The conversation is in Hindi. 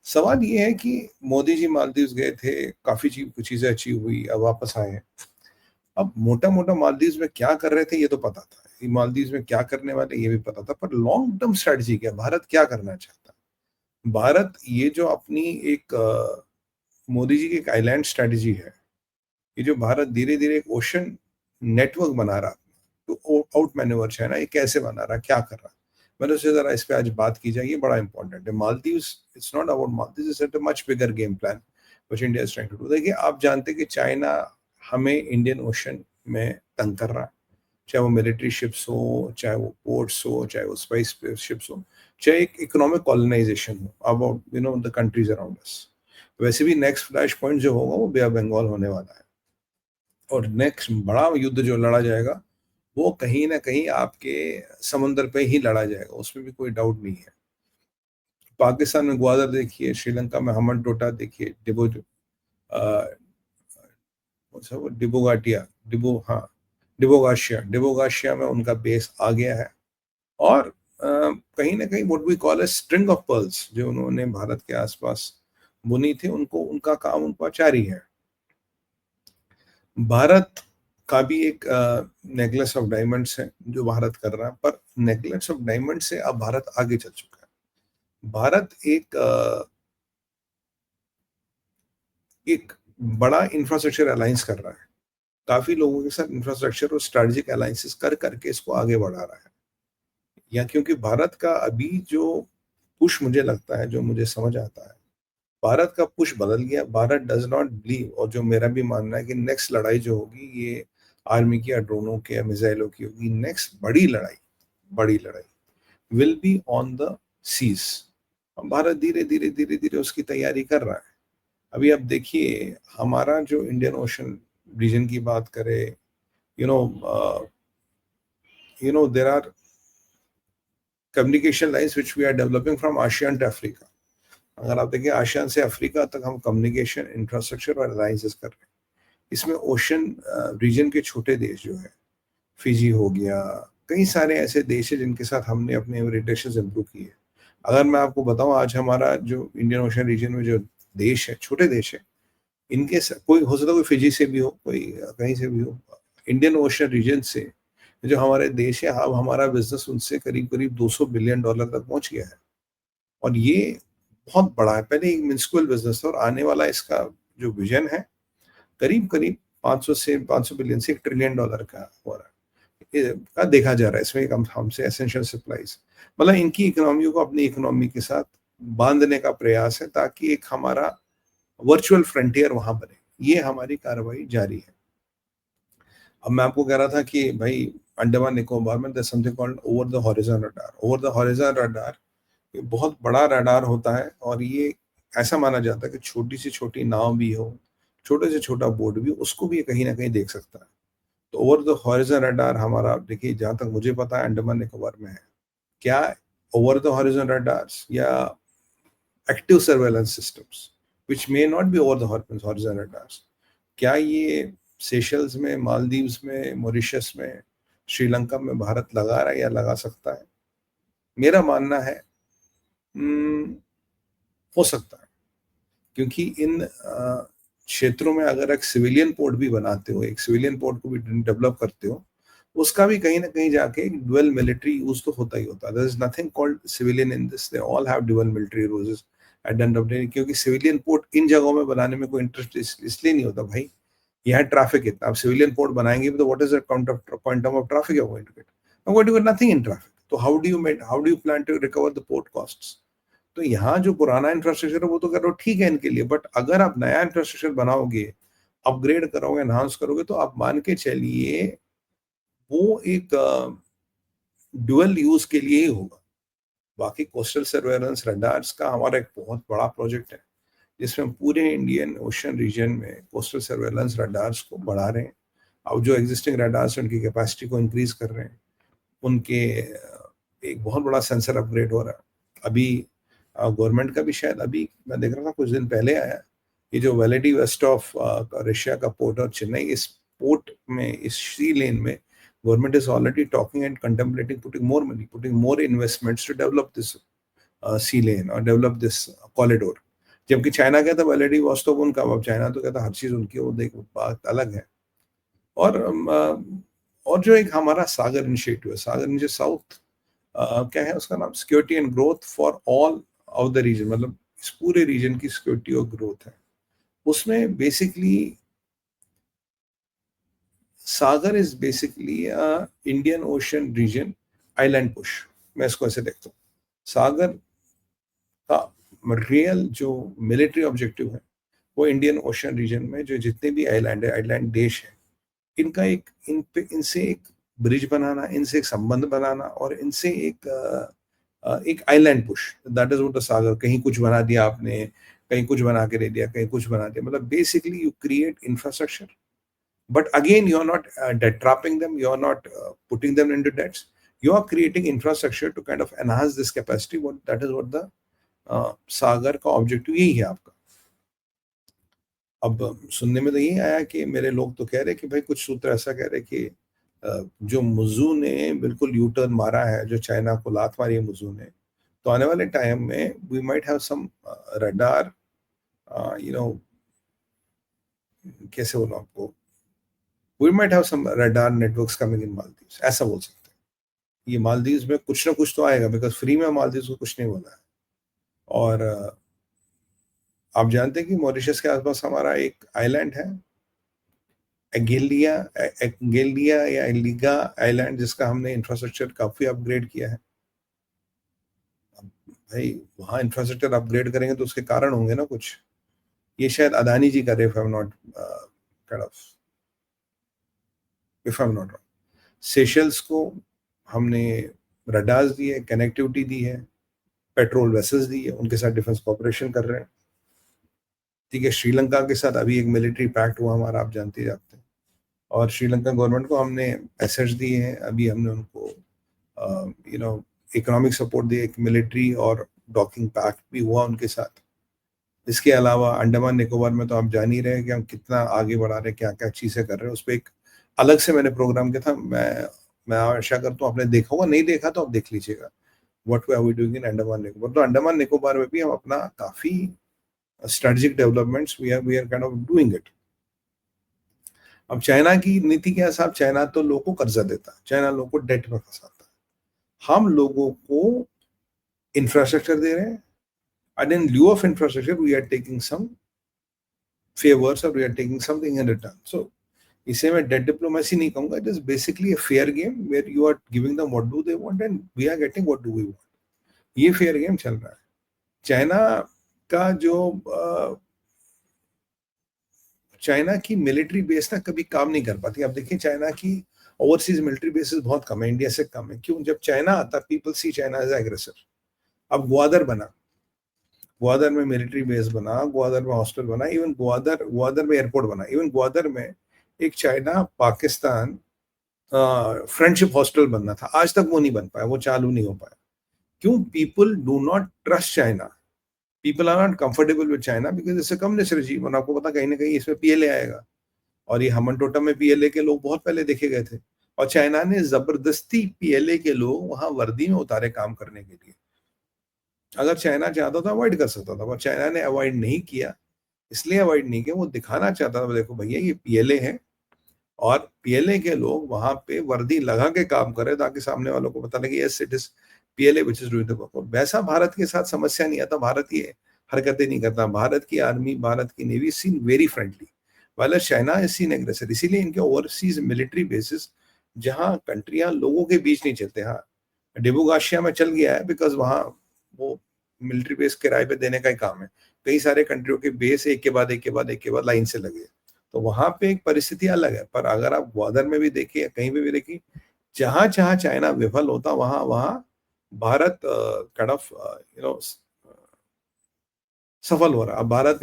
सवाल ये है कि मोदी जी मालदीव्स गए थे, काफ़ी चीज़ें अचीव हुई, अब वापस आए हैं। अब मोटा-मोटा मालदीव्स में क्या कर रहे थे ये तो पता था। ये मालदीव्स में क्या करने वाले ये भी पता था, पर लॉन्ग टर्म स्ट्रैटेजी क्या है? भारत क्या करना चाहता है? भारत ये जो अपनी एक मोदी जी की एक आइलैंड स्ट्रैटेजी है, ये जो भारत धीरे-धीरे एक ओशन नेटवर्क बना रहा, तो आउट मैन्यूवर चाइना ये कैसे बना रहा, क्या कर रहा? मैंने सोचा ज़रा इस पे आज बात की जाए, ये बड़ा इंपॉर्टेंट है। Maldives, it's not about Maldives, it's a much bigger game plan which India is trying to do. देखिए, आप जानते हैं कि चाइना हमें इंडियन ओशन में तंग कर रहा है, चाहे वो मिलिट्री शिप्स हो, चाहे वो पोर्ट्स हो, चाहे वो स्पाइस शिप्स हो, चाहे एक इकोनॉमिक कॉलोनाइजेशन हो about the countries around us. वैसे भी नेक्स्ट फ्लैश पॉइंट जो होगा वो बे ऑफ बंगाल होने वाला है, और नेक्स्ट बड़ा युद्ध जो लड़ा जाएगा वो कहीं ना कहीं आपके समुंदर पे ही लड़ा जाएगा, उसमें भी कोई डाउट नहीं है। पाकिस्तान में ग्वादर देखिए, श्रीलंका में हमन टोटा देखिए, डिबोगाटिया, डिबोगाशिया में उनका बेस आ गया है। और कहीं ना कहीं what we call a string of pearls जो उन्होंने भारत के आसपास बुनी थी, उनको उनका काम उनका जारी है। भारत का भी एक नेकलेस ऑफ डायमंड्स है जो भारत कर रहा है, पर नेकलेस ऑफ डायमंड से अब भारत आगे चल चुका है। भारत एक बड़ा इंफ्रास्ट्रक्चर अलायंस कर रहा है, काफी लोगों के साथ इंफ्रास्ट्रक्चर और स्ट्रेटेजिक अलायंसेस कर करके इसको आगे बढ़ा रहा है। या क्योंकि भारत का अभी जो पुश मुझे लगता है, जो मुझे समझ आता है, भारत का पुश बदल गया। भारत डज नॉट बिलीव, और जो मेरा भी मानना है कि नेक्स्ट लड़ाई जो होगी ये आर्मी की या ड्रोनों के या मिसाइलों की होगी। नेक्स्ट बड़ी लड़ाई will be on the seas. Bharat धीरे धीरे उसकी तैयारी कर रहा है। अभी आप देखिए, हमारा जो इंडियन ओशन रीजन की बात करें, you know there are communication lines which we are developing from ASEAN to Africa. अगर आप देखिए, आशियान से अफ्रीका तक हम कम्युनिकेशन इंफ्रास्ट्रक्चर और अलायंसेस कर रहे हैं। इसमें ओशन रीजन के छोटे देश जो है, फिजी हो गया, कई सारे ऐसे देश हैं जिनके साथ हमने अपने रिलेशंस इंप्रूव किए। अगर मैं आपको बताऊं, आज हमारा जो इंडियन ओशन रीजन में जो देश है, छोटे देश है, कोई हो सकता है, कोई फिजी से भी हो, कोई कहीं से भी हो, इंडियन ओशन रीजन से जो हमारे देश है, अब हमारा बिजनेस उनसे करीब करीब $200 बिलियन तक पहुंच गया है। और ये बहुत बड़ा है। पहले एक मिनिस्कुअल बिजनेस था, और आने वाला इसका जो विजन है, करीब करीब 500 बिलियन से $1 ट्रिलियन का हो रहा है, का देखा जा रहा है। इसमें एक हमसे एसेंशियल सप्लाईज, मतलब इनकी इकोनॉमी को अपनी इकोनॉमी के साथ बांधने का प्रयास है, ताकि एक हमारा वर्चुअल फ्रंटियर वहां बने। ये हमारी कार्रवाई जारी है। अब मैं आपको कह रहा था कि भाई, अंडमान निकोबार में there's something called over the horizon radar. Over the horizon radar ये बहुत बड़ा रडार होता है, और ये ऐसा माना जाता है कि छोटी से छोटी नाव भी हो, छोटे से छोटा बोट भी, उसको भी ये कहीं ना कहीं देख सकता है। तो ओवर द हॉरिजॉन रडार हमारा, देखिए, जहां तक मुझे पता है, अंडमान निकोबार में है। क्या ओवर द हॉरिजॉन रडार्स या active surveillance systems which may not be over the horizon radars, क्या ये सेशल्स में, मालदीव्स में, मॉरिशस में, श्रीलंका में भारत लगा रहा है या लगा सकता है? मेरा मानना है हो सकता है, क्योंकि इन क्षेत्रों में अगर एक सिविलियन पोर्ट भी बनाते हो, एक सिविलियन पोर्ट को भी डेवलप करते हो, उसका भी कहीं ना कहीं जाके एक डुअल मिलिट्री यूज तो होता ही होता है। There is nothing called civilian in this, they all have dual military uses at the end of the day. क्योंकि सिविलियन पोर्ट इन जगहों में बनाने में कोई इंटरेस्ट इसलिए नहीं होता भाई, यहाँ ट्रैफिक इतना, आप सिविलियन पोर्ट बनाएंगे तो what is the quantum of traffic you are going to get? You are going to get nothing in traffic. तो how do you plan to recover the port costs? तो यहाँ जो पुराना इंफ्रास्ट्रक्चर है वो तो करो, ठीक है इनके लिए, बट अगर आप नया इंफ्रास्ट्रक्चर बनाओगे, अपग्रेड करोगे, एनहांस करोगे, तो आप मान के चलिए वो एक डुअल यूज के लिए ही होगा। बाकी कोस्टल सर्वेलेंस रडार्स का हमारा एक बहुत बड़ा प्रोजेक्ट है, जिसमें हम पूरे इंडियन ओशन रीजन में कोस्टल सर्वेलेंस रडार्स को बढ़ा रहे हैं। अब जो एग्जिस्टिंग रडार्स उनकी कैपेसिटी को इंक्रीज कर रहे हैं, उनके एक बहुत बड़ा सेंसर अपग्रेड हो रहा है। अभी गवर्नमेंट का भी, शायद अभी मैं देख रहा था कुछ दिन पहले आया, ये जो वैलिडी वेस्ट ऑफ रशिया का पोर्ट और चेन्नई, इस पोर्ट में, इस सी लेन में, government is already talking and contemplating putting more money, putting more investments to develop this sea lane or develop this corridor. जबकि चाइना कहता है व्लादिवोस्तोक तो उनका, अब चाइना तो कहता हर चीज़ उनकी, वो देख बात अलग है। और और जो एक हमारा सागर इनिशिएटिव है, सागर इनिशिएटिव साउथ क्या है उसका नाम, security and growth for all of the region, मतलब इस पूरे रीजन की सिक्योरिटी और ग्रोथ है। उसमें basically SAGAR is basically Indian Ocean region island push, मैं इसको ऐसे देखता हूँ। सागर का रियल जो मिलिट्री ऑब्जेक्टिव है वो इंडियन ओशन रीजन में जो जितने भी आइलैंड है, आइलैंड देश है, इनका एक इनसे एक ब्रिज बनाना, इनसे एक संबंध बनाना, और इनसे एक island push, that is what the सागर। कहीं कुछ बना दिया आपने, कहीं कुछ बना के दे दिया, कहीं कुछ बना दिया, मतलब basically you create infrastructure, but again you are not debt trapping them, you are not putting them into debts, you are creating infrastructure to kind of enhance this capacity, what that is what the सागर का ऑब्जेक्टिव यही है आपका। अब सुनने में तो यही आया कि मेरे लोग तो कह रहे कि भाई कुछ सूत्र ऐसा कह रहे कि जो मुजू ने बिल्कुल यू टर्न मारा है, जो चाइना को लात मारी है मुजू ने, तो आने वाले टाइम में we might have some radar, you know कैसे बोलूं आपको, we might have some radar networks coming in Maldives, ऐसा बोल सकते हैं। ये मालदीव्स में कुछ ना कुछ तो आएगा, बिकॉज फ्री में मालदीव्स को कुछ नहीं बोला है। और आप जानते हैं कि मॉरिशस के आसपास हमारा एक आइलैंड है, एंगेलिया, एंगेलिया या एलिगा आइलैंड, जिसका हमने इंफ्रास्ट्रक्चर काफी अपग्रेड किया है। भाई वहां इंफ्रास्ट्रक्चर अपग्रेड करेंगे तो उसके कारण होंगे ना कुछ। ये शायद अदानी जी करे, if I am not kind of, if I am not wrong. Seychelles को हमने रडार्स दिए, कनेक्टिविटी दी है, पेट्रोल वेसल्स दी है, उनके साथ डिफेंस कॉपरेशन कर रहे हैं। ठीक है, श्रीलंका के साथ अभी एक मिलिट्री पैक्ट हुआ हमारा, आप जानते ही जाते हैं, और श्रीलंका गवर्नमेंट को हमने एसेट्स दिए हैं। अभी हमने उनको यू नो इकोनॉमिक सपोर्ट दिया, एक मिलिट्री और डॉकिंग पैक्ट भी हुआ उनके साथ। इसके अलावा अंडमान निकोबार में तो आप जान ही रहे हैं कि हम कितना आगे बढ़ा रहे हैं, क्या क्या चीज़ें कर रहे हैं। उस पर एक अलग से मैंने प्रोग्राम किया था, मैं आशा करता हूँ आपने देखा होगा, नहीं देखा तो आप देख लीजिएगा, what we are doing in Andaman Nicobar. तो अंडमान निकोबार में भी हम अपना काफ़ी strategic developments we are kind of doing it. अब चाइना की नीति क्या है साहब, चाइना तो लोगों को कर्जा देता है, चाइना लोगों को डेट में फंसाता है। हम लोगों को इंफ्रास्ट्रक्चर दे रहे हैं, and in lieu of infrastructure we are taking some favors or we are taking something in return. So इसे मैं डेट डिप्लोमेसी नहीं कहूंगा, it is basically a fair game where you are giving them what do they want and we are getting what do we want. ये फेयर गेम चल रहा है। चाइना का जो चाइना की मिलिट्री बेस ना कभी काम नहीं कर पाती। अब देखिए चाइना की ओवरसीज मिलिट्री बेसिस बहुत कम है, इंडिया से कम है। क्यों? जब चाइना आता people see China as aggressor. अब ग्वादर बना, ग्वादर में मिलिट्री बेस बना, ग्वादर में हॉस्टल बना, इवन ग्वादर में एयरपोर्ट बना, इवन ग्वादर में एक चाइना पाकिस्तान फ्रेंडशिप हॉस्टल बनना था, आज तक वो नहीं बन पाया, वो चालू नहीं हो पाया। क्यों? People do not trust China, people are not comfortable with China because इससे कम्युनिस्ट रजीम, और आपको पता कहीं ना कहीं इसमें पीएलए आएगा, और ये हमन टोटा में पीएलए के लोग बहुत पहले देखे गए थे, और चाइना ने जबरदस्ती पीएलए के लोग वहां वर्दी में उतारे काम करने के लिए। अगर चाइना चाहता था अवॉइड कर सकता था, पर चाइना ने अवॉइड नहीं किया। इसलिए अवॉइड नहीं किया, वो दिखाना चाहता था देखो भैया ये पीएलए है, और पीएलए के लोग वहां पे वर्दी लगा के काम करे ताकि सामने वालों को पता लगे yes it is PLA which is doing the work. वैसा भारत के साथ समस्या नहीं आता, भारत ये हरकतें नहीं करता। भारत की आर्मी, भारत की नेवी सीन वेरी फ्रेंडली, वाला चाइना इज सीन एग्रेसर। इसीलिए इनके ओवरसीज मिलिट्री बेसिस जहां कंट्रियां लोगों के बीच नहीं चलते, हाँ डिबुगाशिया में चल गया है बिकॉज वहां वो मिलिट्री बेस किराए पे देने का ही काम है। कई सारे कंट्रियों के बेस एक के बाद एक के बाद एक के बाद लाइन से लगे, तो वहां पे एक परिस्थिति अलग है। पर अगर आप ग्वादर में भी देखिए, कहीं पे भी देखिए, जहां जहां चाइना विफल होता वहां वहां भारत काइंड ऑफ सफल हो रहा। अब भारत